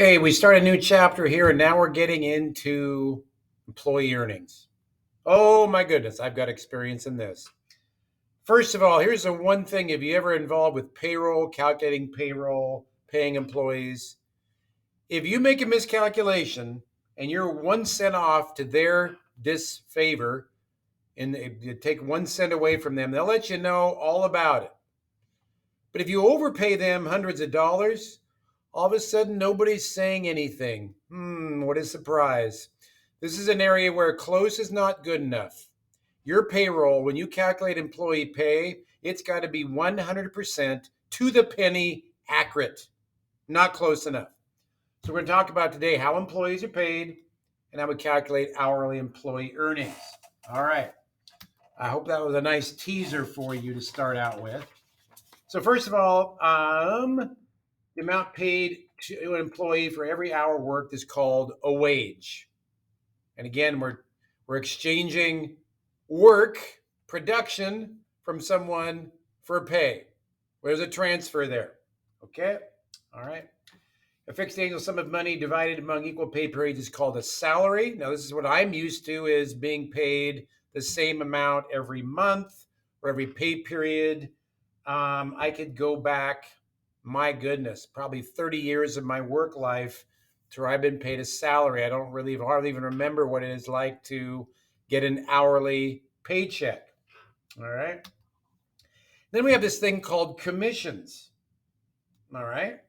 Okay, we start a new chapter here, and now we're getting into employee earnings. Oh my goodness, I've got experience in this. First of all, here's the one thing: if you ever involved with payroll, calculating payroll, paying employees, if you make a miscalculation and you're 1 cent off to their disfavor, and you take 1 cent away from them, they'll let you know all about it. But if you overpay them hundreds of dollars, all of a sudden nobody's saying anything. What a surprise. This is an area where close is not good enough. Your payroll, when you calculate employee pay, it's got to be 100% to the penny accurate, not close enough. So we're going to talk about today how employees are paid and how we calculate hourly employee earnings. All right. I hope that was a nice teaser for you to start out with. So first of all, the amount paid to an employee for every hour worked is called a wage. And again, we're exchanging work, production from someone for pay. There's a transfer there. Okay? All right. A fixed annual sum of money divided among equal pay periods is called a salary. Now, this is what I'm used to, is being paid the same amount every month or every pay period. I could go back, my goodness, probably 30 years of my work life to where I've been paid a salary. I don't really hardly even remember what it is like to get an hourly paycheck. All right. Then we have this thing called commissions. All right.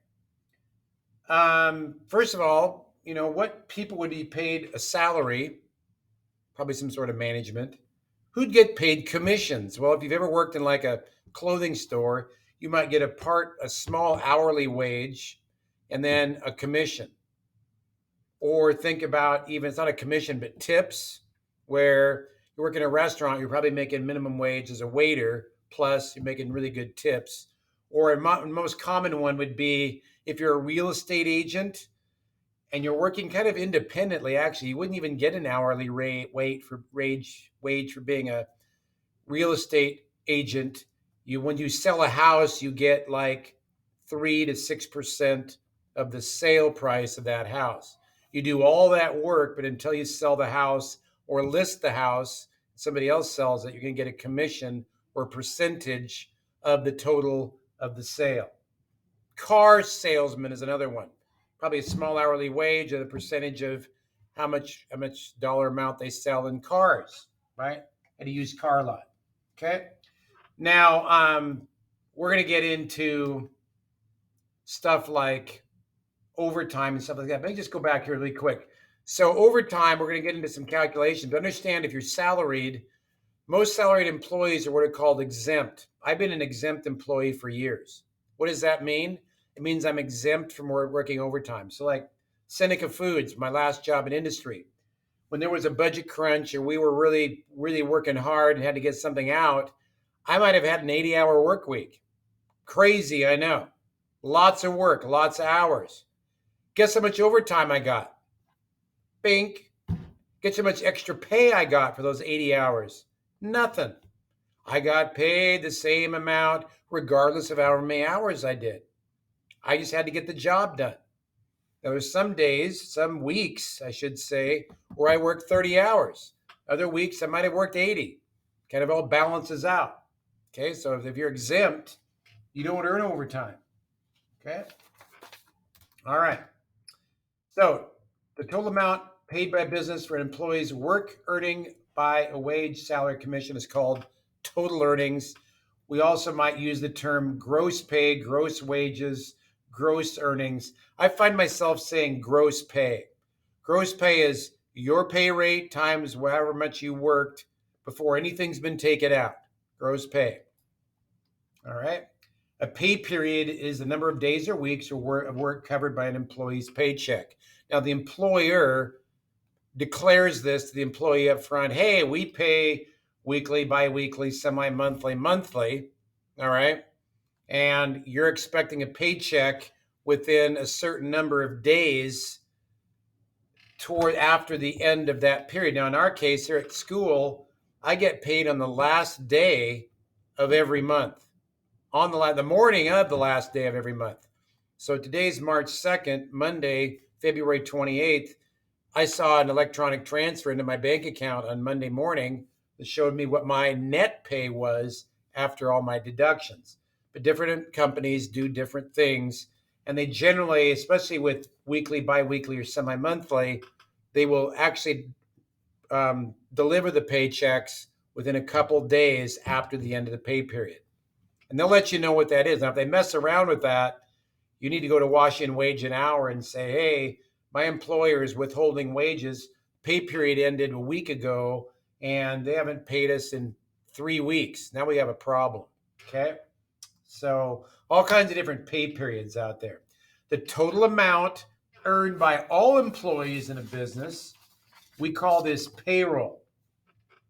First of all, what people would be paid a salary, probably some sort of management. Who'd get paid commissions? Well, if you've ever worked in like a clothing store, you might get a small hourly wage and then a commission. Or think about, even, it's not a commission, but tips, where you work in a restaurant, you're probably making minimum wage as a waiter, plus you're making really good tips. Or a most common one would be if you're a real estate agent and you're working kind of independently. Actually, you wouldn't even get an hourly wage for being a real estate agent. When you sell a house, you get like 3 to 6% of the sale price of that house. You do all that work, but until you sell the house or list the house, somebody else sells it, you're going to get a commission or percentage of the total of the sale. Car salesman is another one. Probably a small hourly wage or the percentage of how much dollar amount they sell in cars, right? At a used car lot. Okay. Now, we're going to get into stuff like overtime and stuff like that. Let me just go back here really quick. So overtime, we're going to get into some calculations. But understand, if you're salaried, most salaried employees are what are called exempt. I've been an exempt employee for years. What does that mean? It means I'm exempt from working overtime. So like Seneca Foods, my last job in industry, when there was a budget crunch and we were really, really working hard and had to get something out, I might have had an 80-hour work week. Crazy, I know. Lots of work, lots of hours. Guess how much overtime I got? Bink. Guess how much extra pay I got for those 80 hours? Nothing. I got paid the same amount regardless of how many hours I did. I just had to get the job done. There were some days, some weeks, I should say, where I worked 30 hours. Other weeks, I might have worked 80. Kind of all balances out. Okay, so if you're exempt, you don't earn overtime. Okay? All right. So the total amount paid by business for an employee's work earning by a wage, salary, commission is called total earnings. We also might use the term gross pay, gross wages, gross earnings. I find myself saying gross pay. Gross pay is your pay rate times however much you worked before anything's been taken out. Gross pay. All right. A pay period is the number of days or weeks of work covered by an employee's paycheck. Now, the employer declares this to the employee up front. Hey, we pay weekly, bi-weekly, semi-monthly, monthly. All right. And you're expecting a paycheck within a certain number of days toward after the end of that period. Now, in our case here at school, I get paid on the last day of every month, on the morning of the last day of every month. So today's March 2nd, Monday, February 28th. I saw an electronic transfer into my bank account on Monday morning that showed me what my net pay was after all my deductions. But different companies do different things. And they generally, especially with weekly, biweekly, or semi monthly, they will actually deliver the paychecks within a couple days after the end of the pay period. And they'll let you know what that is. Now, if they mess around with that, you need to go to Washington Wage and Hour and say, hey, my employer is withholding wages. Pay period ended a week ago, and they haven't paid us in 3 weeks. Now we have a problem. Okay. So, all kinds of different pay periods out there. The total amount earned by all employees in a business, we call this payroll.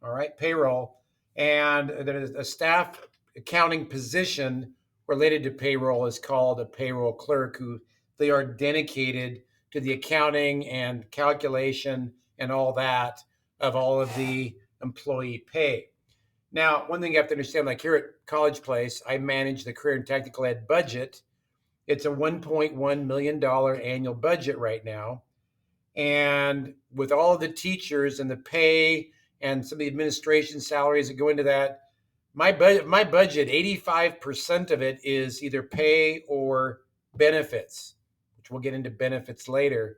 All right, payroll. And there's a staff accounting position related to payroll is called a payroll clerk, who they are dedicated to the accounting and calculation and all that of all of the employee pay. Now, one thing you have to understand, like here at College Place, I manage the career and technical ed budget. It's a $1.1 million annual budget right now. And with all of the teachers and the pay and some of the administration salaries that go into that, my budget, 85% of it is either pay or benefits, which we'll get into benefits later.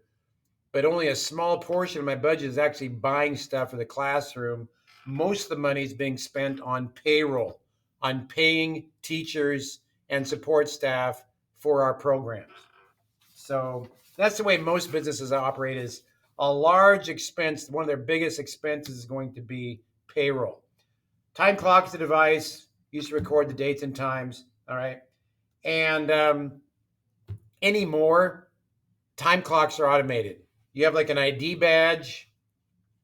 But only a small portion of my budget is actually buying stuff for the classroom. Most of the money is being spent on payroll, on paying teachers and support staff for our programs. So that's the way most businesses operate, is a large expense. One of their biggest expenses is going to be payroll. Time clock is the device used to record the dates and times. All right. And anymore, time clocks are automated. You have like an ID badge,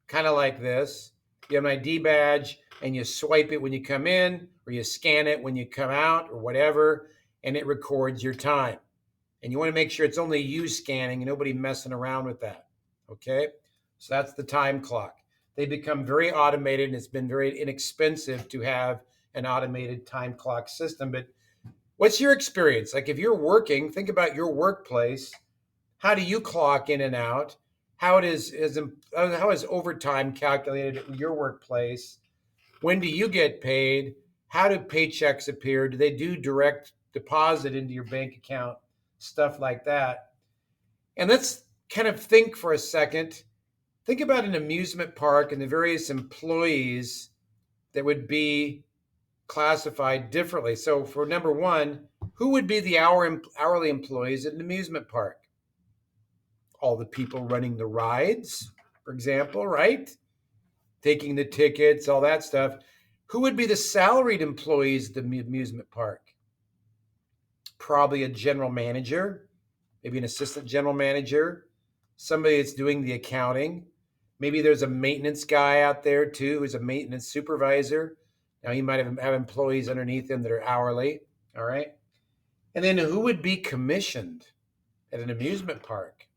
kind of like this. You have an ID badge and you swipe it when you come in, or you scan it when you come out, or whatever, and it records your time. And you want to make sure it's only you scanning and nobody messing around with that. Okay. So that's the time clock. They become very automated, and it's been very inexpensive to have an automated time clock system. But what's your experience? Like if you're working, think about your workplace. How do you clock in and out? How is overtime calculated at your workplace? When do you get paid? How do paychecks appear? Do they do direct deposit into your bank account? Stuff like that. And let's kind of think for a second. Think about an amusement park and the various employees that would be classified differently. So, for number one, who would be the hourly employees at an amusement park? All the people running the rides, for example, right? Taking the tickets, all that stuff. Who would be the salaried employees at the amusement park? Probably a general manager, maybe an assistant general manager, somebody that's doing the accounting. Maybe there's a maintenance guy out there too, who's a maintenance supervisor. Now he might have employees underneath him that are hourly. All right. And then who would be commissioned at an amusement park?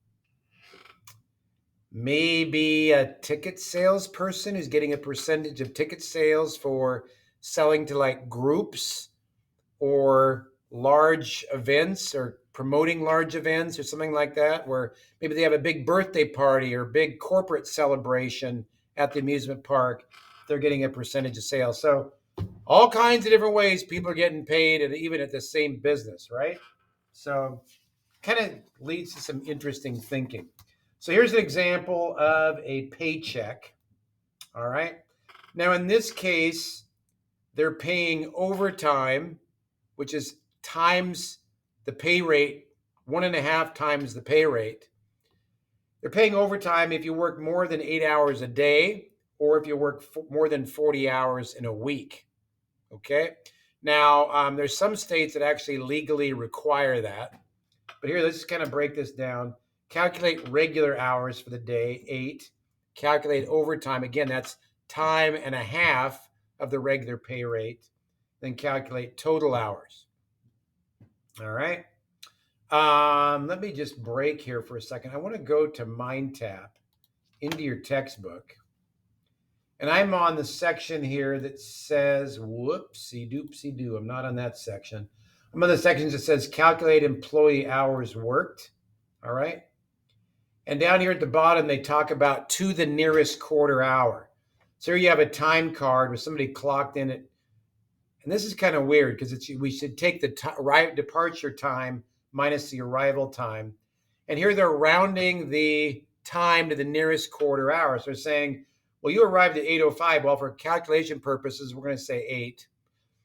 Maybe a ticket salesperson who's getting a percentage of ticket sales for selling to like groups or large events, or promoting large events or something like that, where maybe they have a big birthday party or big corporate celebration at the amusement park. They're getting a percentage of sales. So all kinds of different ways people are getting paid, and even at the same business, right? So kind of leads to some interesting thinking. So here's an example of a paycheck. All right. Now, in this case, they're paying overtime, which is times the pay rate, 1.5 times the pay rate. They're paying overtime if you work more than 8 hours a day, or if you work more than 40 hours in a week. Okay. Now, there's some states that actually legally require that. But here, let's just kind of break this down. Calculate regular hours for the day, 8. Calculate overtime. Again, that's time and a half of the regular pay rate. Then calculate total hours. All right. Let me just break here for a second. I want to go to MindTap into your textbook. And I'm on the section here that says, whoopsie doopsie doo. I'm not on that section. Some of the sections it says calculate employee hours worked. All right. And down here at the bottom, they talk about to the nearest quarter hour. So here you have a time card where somebody clocked in it. And this is kind of weird because we should take the departure time minus the arrival time. And here they're rounding the time to the nearest quarter hour. So they're saying, well, you arrived at 8:05. Well, for calculation purposes, we're going to say 8.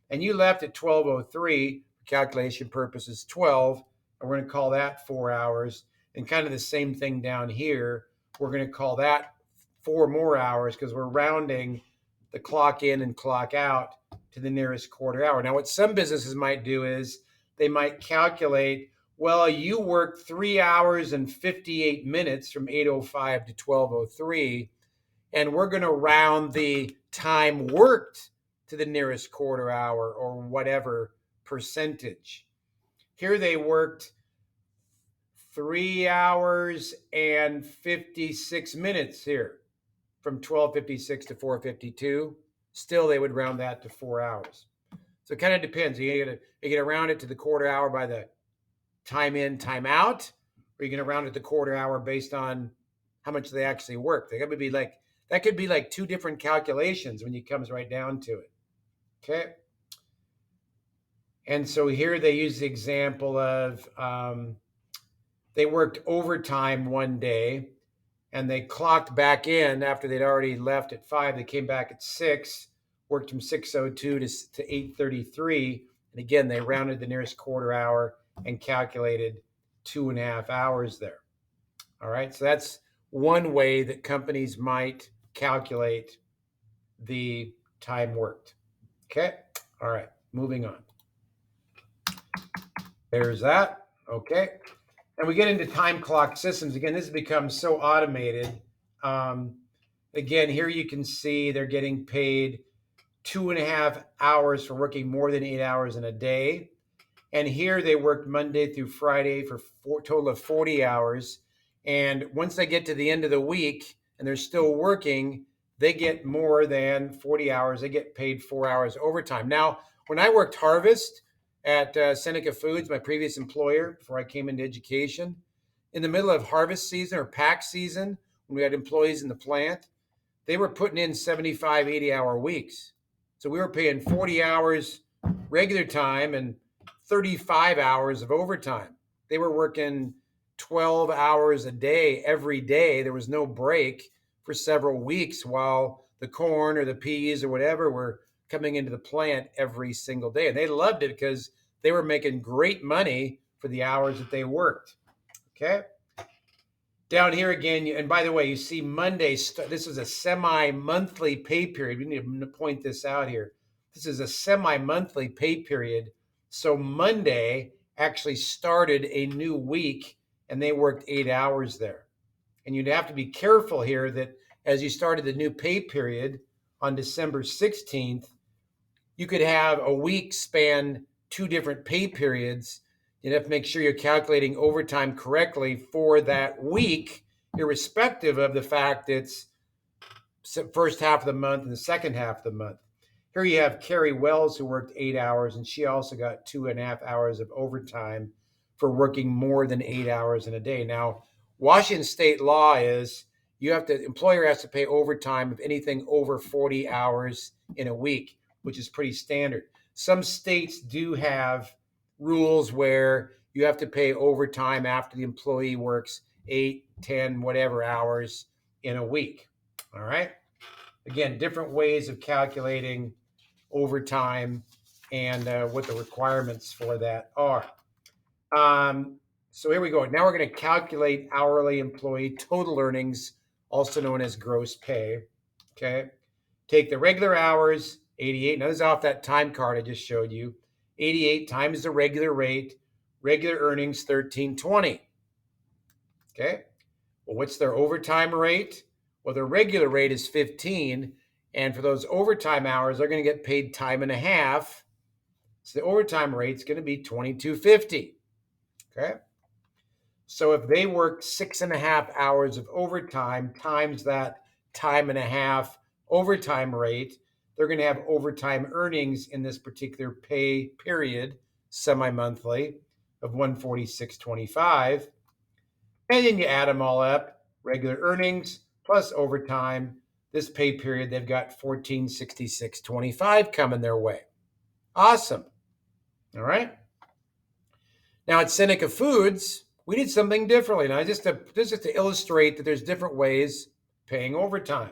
And you left at 12:03, for calculation purposes, 12. And we're going to call that 4 hours. And kind of the same thing down here. We're going to call that 4 more hours because we're rounding the clock in and clock out to the nearest quarter hour. Now, what some businesses might do is they might calculate, well, you worked 3 hours and 58 minutes from 8:05 to 12:03, and we're going to round the time worked to the nearest quarter hour or whatever percentage. Here they worked 3 hours and 56 minutes here from 12:56 to 4:52. Still, they would round that to 4 hours. So it kind of depends. You get to round it to the quarter hour by the time in, time out, or you're going to round it to quarter hour based on how much they actually work. That could be like two different calculations when it comes right down to it. Okay. And so here they use the example of they worked overtime one day and they clocked back in after they'd already left at 5. They came back at 6, worked from 6:02 to 8:33. And again, they rounded the nearest quarter hour and calculated 2.5 hours there. All right. So that's one way that companies might calculate the time worked. Okay. All right. Moving on. There's that. Okay. And we get into time clock systems. Again, this has become so automated. Again, here you can see they're getting paid 2.5 hours for working more than 8 hours in a day. And here they worked Monday through Friday for a total of 40 hours. And once they get to the end of the week and they're still working, they get more than 40 hours. They get paid 4 hours overtime. Now, when I worked harvest at Seneca Foods, my previous employer, before I came into education, in the middle of harvest season or pack season, when we had employees in the plant, they were putting in 75, 80-hour weeks. So we were paying 40 hours regular time and 35 hours of overtime. They were working 12 hours a day every day. There was no break for several weeks while the corn or the peas or whatever were coming into the plant every single day. And they loved it because they were making great money for the hours that they worked. Okay. Down here again, and by the way, you see Monday, this is a semi-monthly pay period. We need to point this out here. This is a semi-monthly pay period. So Monday actually started a new week and they worked 8 hours there. And you'd have to be careful here that as you started the new pay period on December 16th, you could have a week span 2 different pay periods. You have to make sure you're calculating overtime correctly for that week, irrespective of the fact it's first half of the month and the second half of the month. Here you have Carrie Wells, who worked 8 hours, and she also got 2.5 hours of overtime for working more than 8 hours in a day. Now, Washington state law is employer has to pay overtime of anything over 40 hours in a week, which is pretty standard. Some states do have rules where you have to pay overtime after the employee works 8, 10, whatever hours in a week. All right. Again, different ways of calculating overtime and what the requirements for that are. So here we go. Now we're going to calculate hourly employee total earnings, also known as gross pay. Okay. Take the regular hours, 88. Now this is off that time card I just showed you. 88 times the regular rate, regular earnings 1320. Okay. Well, what's their overtime rate? Well, their regular rate is 15. And for those overtime hours, they're going to get paid time and a half. So the overtime rate is going to be 2250. Okay. So if they worked 6.5 hours of overtime times that time and a half overtime rate, they're going to have overtime earnings in this particular pay period, semi-monthly of 146.25. And then you add them all up, regular earnings plus overtime. This pay period, they've got 1466.25 coming their way. Awesome. All right. Now at Seneca Foods, we did something differently. Now, just to illustrate that there's different ways paying overtime.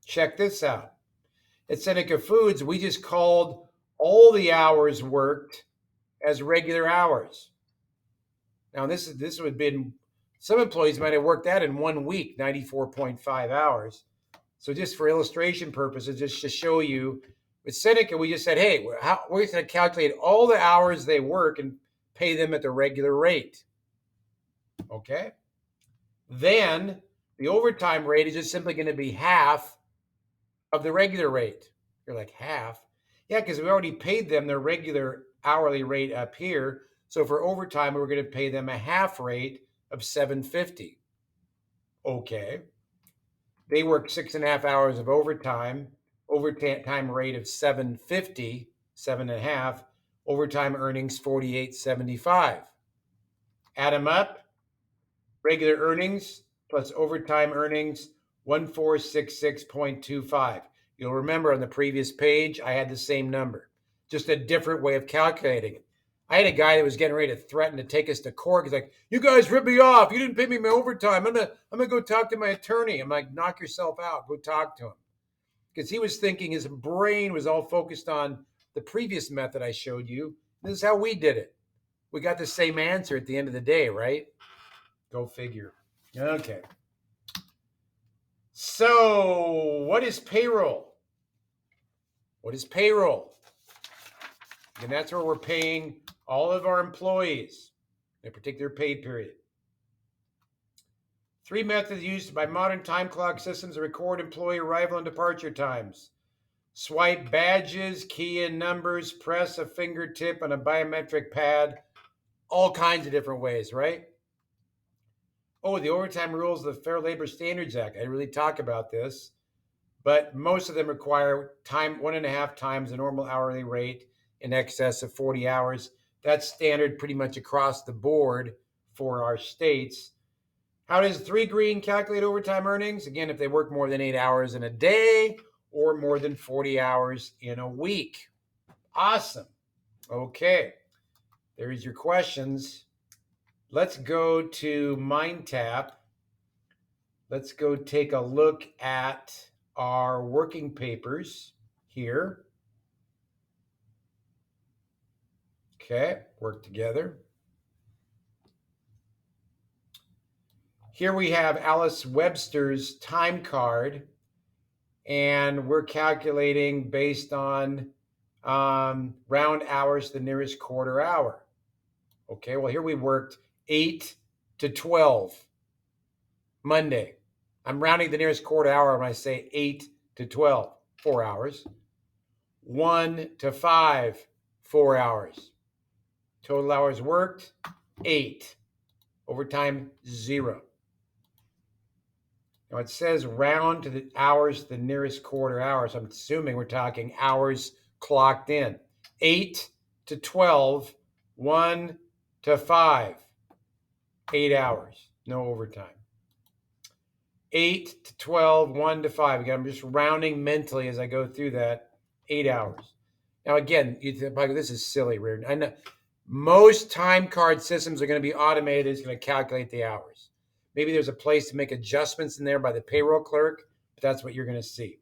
Check this out. At Seneca Foods, we just called all the hours worked as regular hours. Now, this would have been, some employees might have worked that in 1 week, 94.5 hours. So just for illustration purposes, just to show you, with Seneca, we just said, hey, we're going to calculate all the hours they work and pay them at the regular rate. Okay? Then the overtime rate is just simply going to be half of the regular rate. You're like, half? Yeah, because we already paid them their regular hourly rate up here. So for overtime, we're going to pay them a half rate of $7.50. Okay. They work 6.5 hours of overtime rate of $7.50, 7.5. Overtime earnings $48.75. Add them up. Regular earnings plus overtime earnings 1466.25. You'll remember on the previous page, I had the same number, just a different way of calculating it. I had a guy that was getting ready to threaten to take us to court. He's like, you guys ripped me off. You didn't pay me my overtime. I'm gonna go talk to my attorney. I'm like, knock yourself out. Go talk to him. Because he was thinking his brain was all focused on the previous method I showed you. This is how we did it. We got the same answer at the end of the day, right? Go figure. Okay. So, what is payroll? What is payroll? And that's where we're paying all of our employees in a particular pay period. 3 methods used by modern time clock systems to record employee arrival and departure times. Swipe badges, key in numbers, press a fingertip on a biometric pad. All kinds of different ways, right? Oh, the overtime rules of the Fair Labor Standards Act. I didn't really talk about this, but most of them require 1.5 times the normal hourly rate in excess of 40 hours. That's standard pretty much across the board for our states. How does 3 Green calculate overtime earnings? Again, if they work more than 8 hours in a day or more than 40 hours in a week. Awesome. Okay, there's your questions. Let's go to MindTap. Let's go take a look at our working papers here. Okay, work together. Here we have Alice Webster's time card, and we're calculating based on round hours to the nearest quarter hour. Okay, well, here we worked 8 to 12 Monday. I'm rounding the nearest quarter hour when I say 8 to 12, 4 hours. 1 to 5, 4 hours. Total hours worked, 8. Overtime, 0. Now it says round to the hours to the nearest quarter hour. So I'm assuming we're talking hours clocked in. 8 to 12, 1 to 5, 8 hours, no overtime. 8 to 12, 1 to 5. Again, I'm just rounding mentally as I go through that, 8 hours. Now, again, you think, this is silly, Reardon. I know most time card systems are going to be automated. It's going to calculate the hours. Maybe there's a place to make adjustments in there by the payroll clerk, but that's what you're going to see.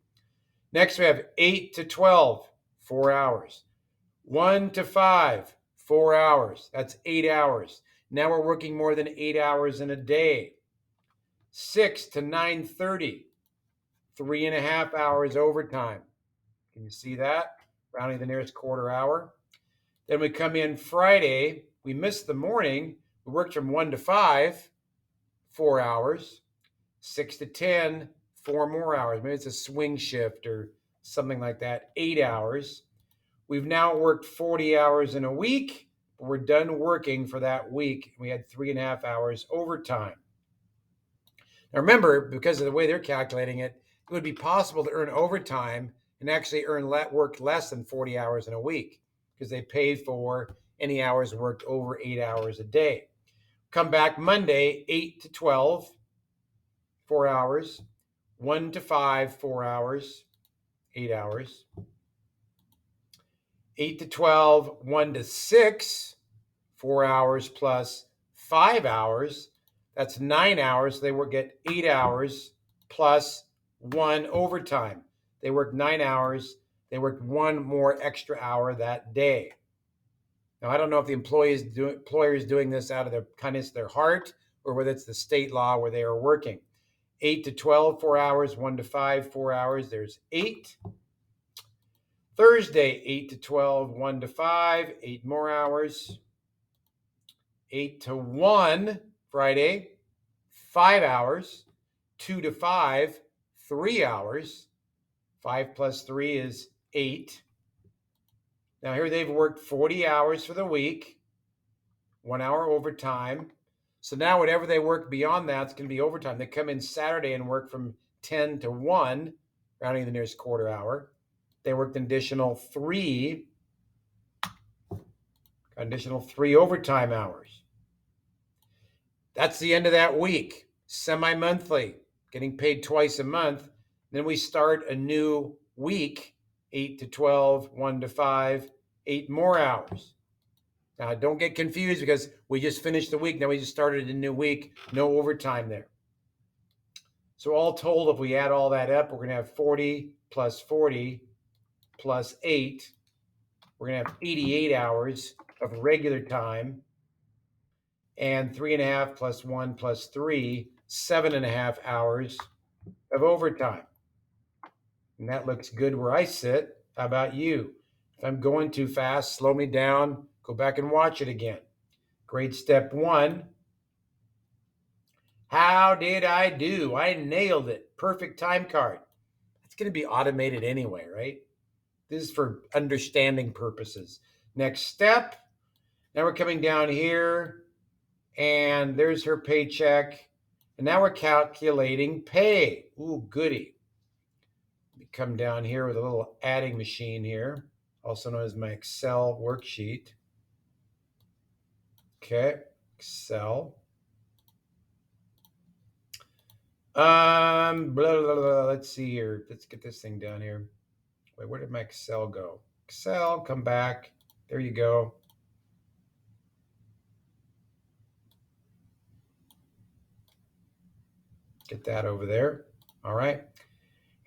Next, we have 8 to 12, 4 hours. 1 to 5, 4 hours. That's 8 hours. Now we're working more than 8 hours in a day. 6 to 9:30, 3.5 hours overtime. Can you see that? Rounding the nearest quarter hour. Then we come in Friday. We missed the morning. We worked from 1 to 5, 4 hours. 6 to 10, 4 more hours. Maybe it's a swing shift or something like that, 8 hours. We've now worked 40 hours in a week, but we're done working for that week. We had 3.5 hours overtime. Now remember, because of the way they're calculating it, it would be possible to earn overtime and actually work less than 40 hours in a week because they pay for any hours worked over 8 hours a day. Come back Monday, 8 to 12, 4 hours. 1 to 5, 4 hours, 8 hours. 8 to 12, 1 to 6, 4 hours plus 5 hours. That's 9 hours. They will get 8 hours plus 1 overtime. They worked 9 hours. They worked 1 more extra hour that day. Now, I don't know if the employer is doing this out of the kindness of their heart or whether it's the state law where they are working. 8 to 12, 4 hours. 1 to 5, 4 hours. There's 8. Thursday, 8 to 12, 1 to 5, 8 more hours. 8 to 1, Friday, 5 hours. 2 to 5, 3 hours. 5 plus 3 is 8. Now, here they've worked 40 hours for the week, 1 hour overtime. So now, whatever they work beyond that, it's going to be overtime. They come in Saturday and work from 10 to 1, rounding the nearest quarter hour. They worked an additional 3 overtime hours. That's the end of that week. Semi-monthly, getting paid twice a month. Then we start a new week, 8 to 12, 1 to 5, 8 more hours. Now, don't get confused because we just finished the week. Now we just started a new week. No overtime there. So all told, if we add all that up, we're going to have 40 plus 8. We're going to have 88 hours of regular time. And 3.5 plus 1 plus 3, 7.5 hours of overtime. And that looks good where I sit. How about you? If I'm going too fast, slow me down, go back and watch it again. Grade step 1. How did I do? I nailed it. Perfect time card. It's going to be automated anyway, right? This is for understanding purposes. Next step. Now we're coming down here, and there's her paycheck. And now we're calculating pay. Ooh, goody. Let me come down here with a little adding machine here, also known as my Excel worksheet. Okay, Excel. Blah, blah, blah. Let's see here. Let's get this thing down here. Wait, where did my Excel go? Excel, come back. There you go. Get that over there. All right.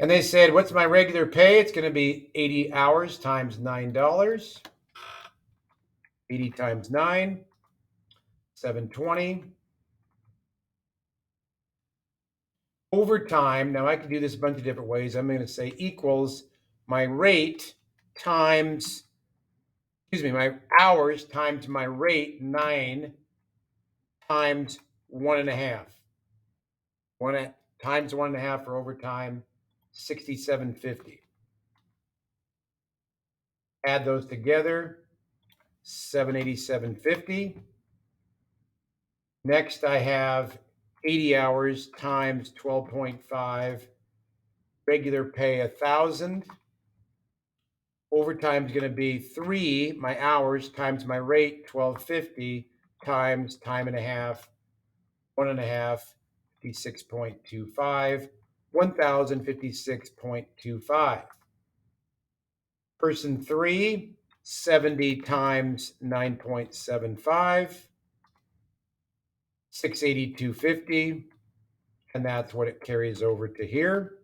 And they said, what's my regular pay? It's going to be 80 hours times $9. 80 times 9, 720. Overtime, now I can do this a bunch of different ways. I'm going to say equals my rate times, my hours times my rate, 9 times 1.5. 1 times 1.5 for overtime, 67.50. Add those together, 787.50. Next, I have 80 hours times 12.5. Regular pay, 1,000. Overtime is going to be 3, my hours, times my rate, 12.50, times time and a half, 1.5, 56.25, 1,056.25. Person 3, 70 times 9.75, 682.50, and that's what it carries over to here.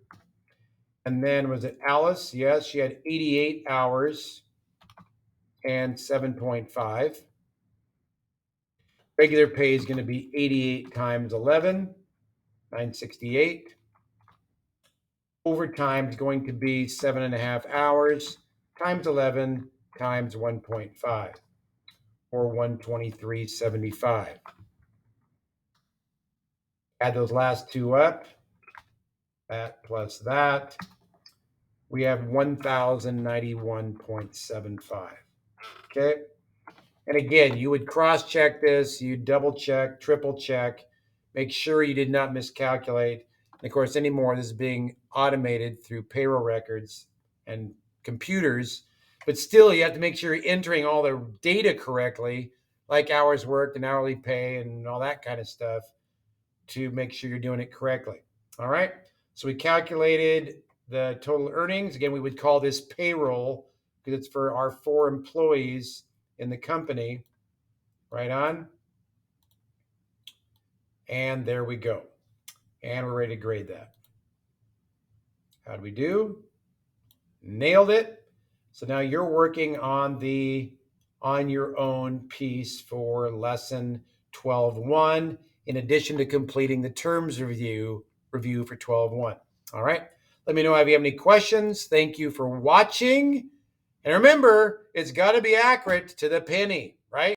And then was it Alice? Yes, she had 88 hours and 7.5. Regular pay is going to be 88 times 11, 968. Overtime is going to be 7.5 hours times 11 times 1.5, or 123.75. Add those last two up, that plus that, we have 1,091.75. Okay. And again, you would cross-check this, you double-check, triple-check, make sure you did not miscalculate. And of course, anymore, this is being automated through payroll records and computers. But still, you have to make sure you're entering all the data correctly, like hours worked and hourly pay and all that kind of stuff, to make sure you're doing it correctly. All right. So we calculated the total earnings. Again, we would call this payroll because it's for our 4 employees in the company. Right on. And there we go. And we're ready to grade that. How do we do? Nailed it. So now you're working on your own piece for lesson 12.1, in addition to completing the terms review for 12.1. All right. Let me know if you have any questions. Thank you for watching. And remember, it's got to be accurate to the penny.